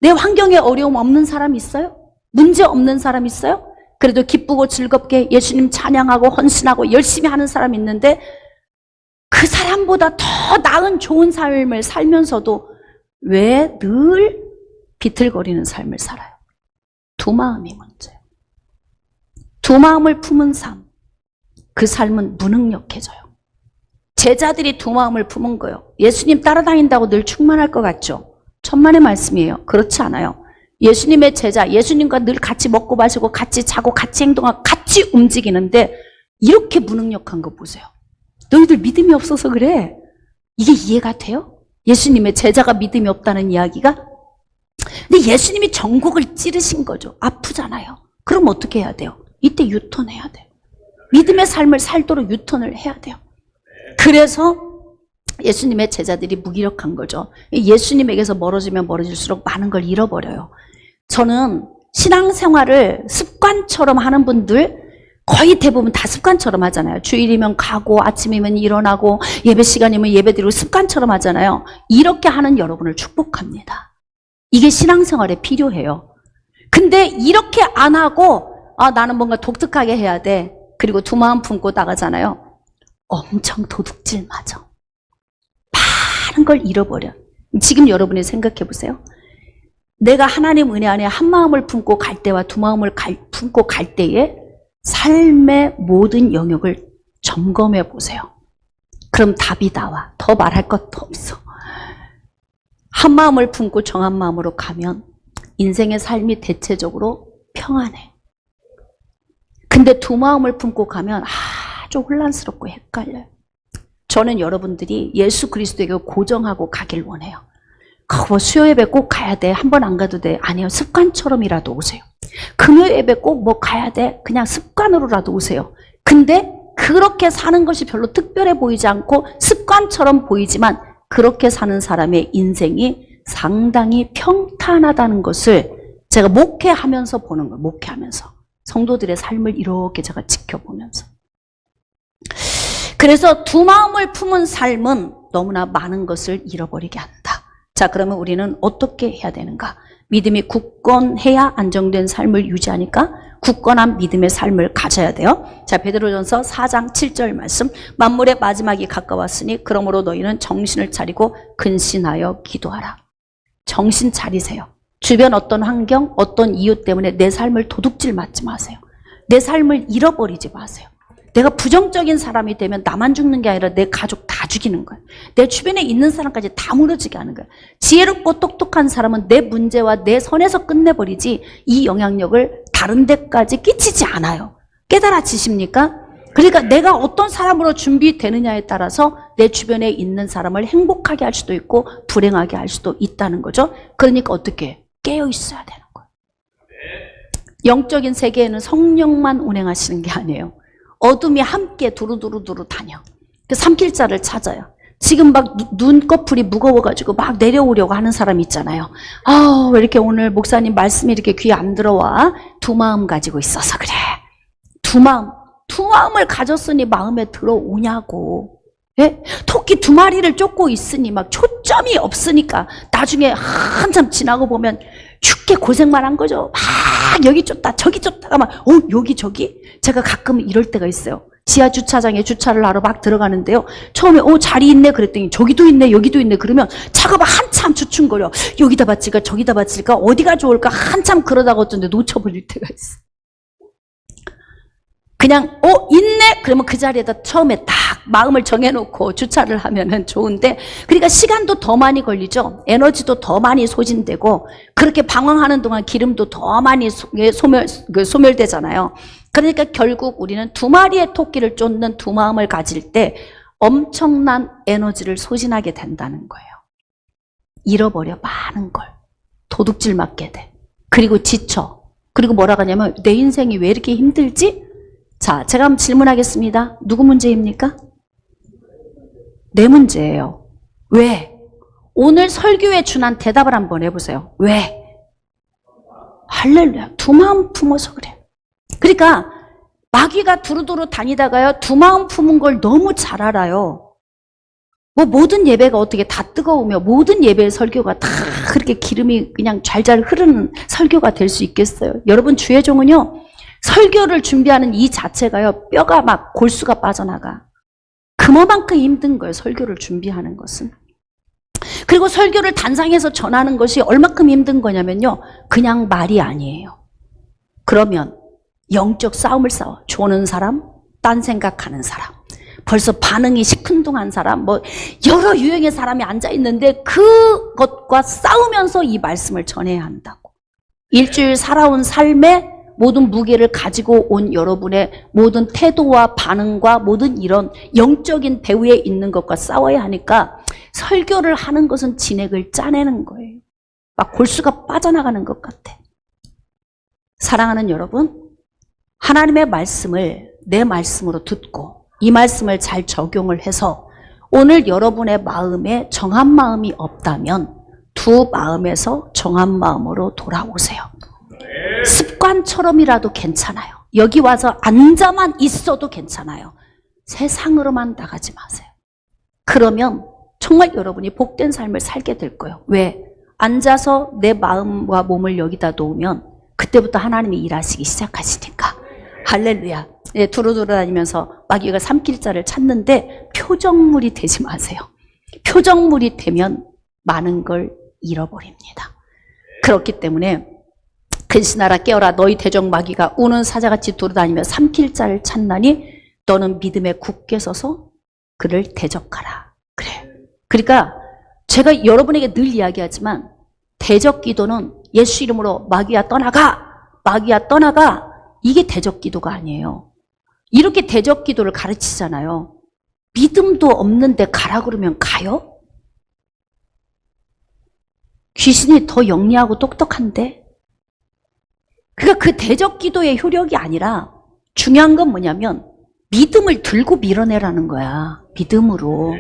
Speaker 1: 내 환경에 어려움 없는 사람 있어요? 문제 없는 사람 있어요? 그래도 기쁘고 즐겁게 예수님 찬양하고 헌신하고 열심히 하는 사람 있는데 그 사람보다 더 나은 좋은 삶을 살면서도 왜 늘 비틀거리는 삶을 살아요? 두 마음이 문제예요. 두 마음을 품은 삶, 그 삶은 무능력해져요. 제자들이 두 마음을 품은 거예요. 예수님 따라다닌다고 늘 충만할 것 같죠? 천만의 말씀이에요. 그렇지 않아요. 예수님의 제자, 예수님과 늘 같이 먹고 마시고 같이 자고 같이 행동하고 같이 움직이는데 이렇게 무능력한 거 보세요. 너희들 믿음이 없어서 그래. 이게 이해가 돼요? 예수님의 제자가 믿음이 없다는 이야기가? 근데 예수님이 전곡을 찌르신 거죠. 아프잖아요. 그럼 어떻게 해야 돼요? 이때 유턴해야 돼요. 믿음의 삶을 살도록 유턴을 해야 돼요. 그래서 예수님의 제자들이 무기력한 거죠. 예수님에게서 멀어지면 멀어질수록 많은 걸 잃어버려요. 저는 신앙생활을 습관처럼 하는 분들 거의 대부분 다 습관처럼 하잖아요. 주일이면 가고 아침이면 일어나고 예배 시간이면 예배드리고 습관처럼 하잖아요. 이렇게 하는 여러분을 축복합니다. 이게 신앙생활에 필요해요. 근데 이렇게 안 하고 나는 뭔가 독특하게 해야 돼. 그리고 두 마음 품고 나가잖아요. 엄청 도둑질 맞아. 많은 걸 잃어버려. 지금 여러분이 생각해 보세요. 내가 하나님 은혜 안에 한 마음을 품고 갈 때와 두 마음을 품고 갈 때에 삶의 모든 영역을 점검해 보세요. 그럼 답이 나와. 더 말할 것도 없어. 한 마음을 품고 정한 마음으로 가면 인생의 삶이 대체적으로 평안해. 근데 두 마음을 품고 가면 아주 혼란스럽고 헷갈려요. 저는 여러분들이 예수 그리스도에게 고정하고 가길 원해요. 뭐 수요 예배 꼭 가야 돼. 한 번 안 가도 돼. 아니요. 습관처럼이라도 오세요. 금요 예배 꼭 뭐 가야 돼. 그냥 습관으로라도 오세요. 근데 그렇게 사는 것이 별로 특별해 보이지 않고 습관처럼 보이지만 그렇게 사는 사람의 인생이 상당히 평탄하다는 것을 제가 목회하면서 보는 거예요. 목회하면서. 성도들의 삶을 이렇게 제가 지켜보면서. 그래서 두 마음을 품은 삶은 너무나 많은 것을 잃어버리게 한다. 자, 그러면 우리는 어떻게 해야 되는가? 믿음이 굳건해야 안정된 삶을 유지하니까 굳건한 믿음의 삶을 가져야 돼요. 자, 베드로전서 4장 7절 말씀. 만물의 마지막이 가까웠으니 그러므로 너희는 정신을 차리고 근신하여 기도하라. 정신 차리세요. 주변 어떤 환경, 어떤 이유 때문에 내 삶을 도둑질 맞지 마세요. 내 삶을 잃어버리지 마세요. 내가 부정적인 사람이 되면 나만 죽는 게 아니라 내 가족 다 죽이는 거예요. 내 주변에 있는 사람까지 다 무너지게 하는 거예요. 지혜롭고 똑똑한 사람은 내 문제와 내 선에서 끝내버리지 이 영향력을 다른 데까지 끼치지 않아요. 깨달아지십니까? 그러니까 내가 어떤 사람으로 준비되느냐에 따라서 내 주변에 있는 사람을 행복하게 할 수도 있고 불행하게 할 수도 있다는 거죠. 그러니까 어떻게? 깨어 있어야 되는 거예요. 영적인 세계에는 성령만 운행하시는 게 아니에요. 어둠이 함께 두루두루두루 다녀. 그 산길자를 찾아요. 지금 막 눈꺼풀이 무거워가지고 막 내려오려고 하는 사람 있잖아요. 왜 이렇게 오늘 목사님 말씀이 이렇게 귀에 안 들어와? 두 마음 가지고 있어서 그래. 두 마음을 가졌으니 마음에 들어오냐고. 예? 토끼 두 마리를 쫓고 있으니 막 초점이 없으니까 나중에 한참 지나고 보면 죽게 고생만 한 거죠. 막 여기 쫓다 저기 쫓다가 막 여기 저기. 제가 가끔 이럴 때가 있어요. 지하 주차장에 주차를 하러 막 들어가는데요. 처음에 자리 있네 그랬더니 저기도 있네 여기도 있네 그러면 차가 막 한참 주춤거려. 여기다 받칠까 저기다 받칠까 어디가 좋을까 한참 그러다가 어쩐데 놓쳐버릴 때가 있어. 그냥 있네 그러면 그 자리에다 처음에 딱 마음을 정해놓고 주차를 하면은 좋은데, 그러니까 시간도 더 많이 걸리죠. 에너지도 더 많이 소진되고 그렇게 방황하는 동안 기름도 더 많이 소멸되잖아요. 그러니까 결국 우리는 두 마리의 토끼를 쫓는 두 마음을 가질 때 엄청난 에너지를 소진하게 된다는 거예요. 잃어버려 많은 걸. 도둑질 맞게 돼. 그리고 지쳐. 그리고 뭐라고 하냐면 내 인생이 왜 이렇게 힘들지? 자, 제가 한번 질문하겠습니다. 누구 문제입니까? 내 문제예요. 왜? 오늘 설교에 준한 대답을 한번 해보세요. 왜? 할렐루야. 두 마음 품어서 그래. 그러니까 마귀가 두루두루 다니다가요, 두 마음 품은 걸 너무 잘 알아요. 모든 예배가 어떻게 다 뜨거우며 모든 예배의 설교가 다 그렇게 기름이 그냥 잘잘 흐르는 설교가 될 수 있겠어요? 여러분, 주의 종은요, 설교를 준비하는 이 자체가요, 뼈가 막 골수가 빠져나가. 그만큼 힘든 거예요, 설교를 준비하는 것은. 그리고 설교를 단상에서 전하는 것이 얼마큼 힘든 거냐면요, 그냥 말이 아니에요. 그러면 영적 싸움을 싸워. 조는 사람, 딴 생각하는 사람, 벌써 반응이 시큰둥한 사람, 여러 유형의 사람이 앉아있는데 그것과 싸우면서 이 말씀을 전해야 한다고. 일주일 살아온 삶에 모든 무게를 가지고 온 여러분의 모든 태도와 반응과 모든 이런 영적인 배후에 있는 것과 싸워야 하니까 설교를 하는 것은 진액을 짜내는 거예요. 막 골수가 빠져나가는 것 같아. 사랑하는 여러분, 하나님의 말씀을 내 말씀으로 듣고 이 말씀을 잘 적용을 해서 오늘 여러분의 마음에 정한 마음이 없다면 두 마음에서 정한 마음으로 돌아오세요. 습관처럼이라도 괜찮아요. 여기 와서 앉아만 있어도 괜찮아요. 세상으로만 나가지 마세요. 그러면 정말 여러분이 복된 삶을 살게 될 거예요. 왜? 앉아서 내 마음과 몸을 여기다 놓으면 그때부터 하나님이 일하시기 시작하시니까. 할렐루야. 예, 두루두루 다니면서 마귀가 삼킬자를 찾는데 표정물이 되지 마세요. 표정물이 되면 많은 걸 잃어버립니다. 그렇기 때문에 근신하라 깨어라 너희 대적 마귀가 우는 사자같이 돌아다니며 삼킬 자를 찾나니 너는 믿음에 굳게 서서 그를 대적하라. 그래. 그러니까 제가 여러분에게 늘 이야기하지만 대적 기도는 예수 이름으로 마귀야 떠나가, 마귀야 떠나가, 이게 대적 기도가 아니에요. 이렇게 대적 기도를 가르치잖아요. 믿음도 없는데 가라 그러면 가요? 귀신이 더 영리하고 똑똑한데? 그러니까 그 대적 기도의 효력이 아니라 중요한 건 뭐냐면 믿음을 들고 밀어내라는 거야. 믿음으로.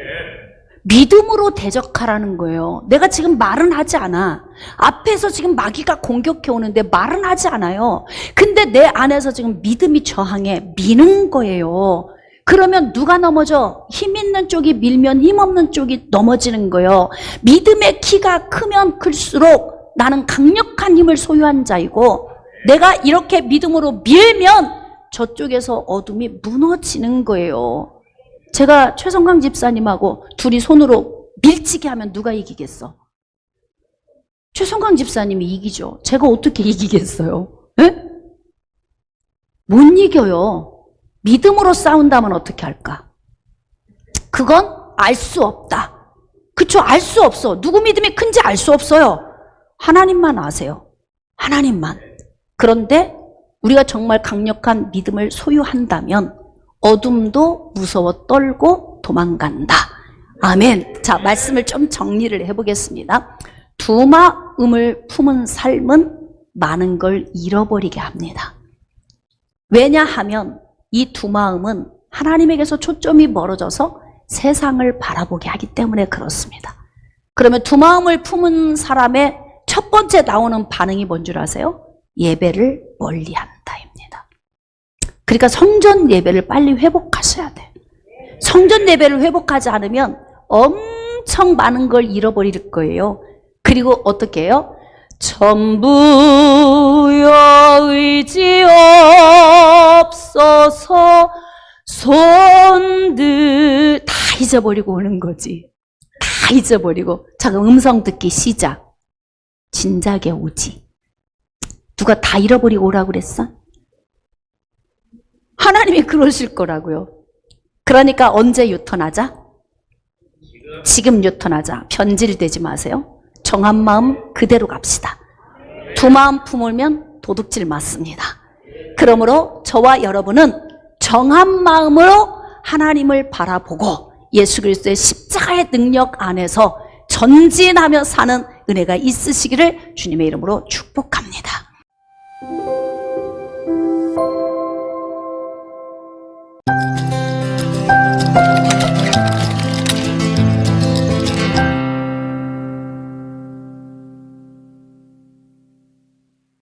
Speaker 1: 믿음으로 대적하라는 거예요. 내가 지금 말은 하지 않아. 앞에서 지금 마귀가 공격해 오는데 말은 하지 않아요. 근데 내 안에서 지금 믿음이 저항해 미는 거예요. 그러면 누가 넘어져? 힘 있는 쪽이 밀면 힘 없는 쪽이 넘어지는 거예요. 믿음의 키가 크면 클수록 나는 강력한 힘을 소유한 자이고 내가 이렇게 믿음으로 밀면 저쪽에서 어둠이 무너지는 거예요. 제가 최성강 집사님하고 둘이 손으로 밀치게 하면 누가 이기겠어? 최성강 집사님이 이기죠. 제가 어떻게 이기겠어요? 에? 못 이겨요. 믿음으로 싸운다면 어떻게 할까? 그건 알 수 없다. 그쵸? 알 수 없어. 누구 믿음이 큰지 알 수 없어요. 하나님만 아세요. 하나님만. 그런데 우리가 정말 강력한 믿음을 소유한다면 어둠도 무서워 떨고 도망간다. 아멘. 자, 말씀을 좀 정리를 해보겠습니다. 두 마음을 품은 삶은 많은 걸 잃어버리게 합니다. 왜냐하면 이 두 마음은 하나님에게서 초점이 멀어져서 세상을 바라보게 하기 때문에 그렇습니다. 그러면 두 마음을 품은 사람의 첫 번째 나오는 반응이 뭔 줄 아세요? 예배를 멀리한다입니다. 그러니까 성전 예배를 빨리 회복하셔야 돼. 성전 예배를 회복하지 않으면 엄청 많은 걸 잃어버릴 거예요. 그리고 어떻게 해요? 전부여 의지 없어서 손들 다 잊어버리고 오는 거지. 다 잊어버리고. 잠깐 음성 듣기 시작. 진작에 오지. 누가 다 잃어버리고 오라고 그랬어? 하나님이 그러실 거라고요. 그러니까 언제 유턴하자? 지금 유턴하자. 변질되지 마세요. 정한 마음 그대로 갑시다. 두 마음 품으면 도둑질 맞습니다. 그러므로 저와 여러분은 정한 마음으로 하나님을 바라보고 예수 그리스도의 십자가의 능력 안에서 전진하며 사는 은혜가 있으시기를 주님의 이름으로 축복합니다.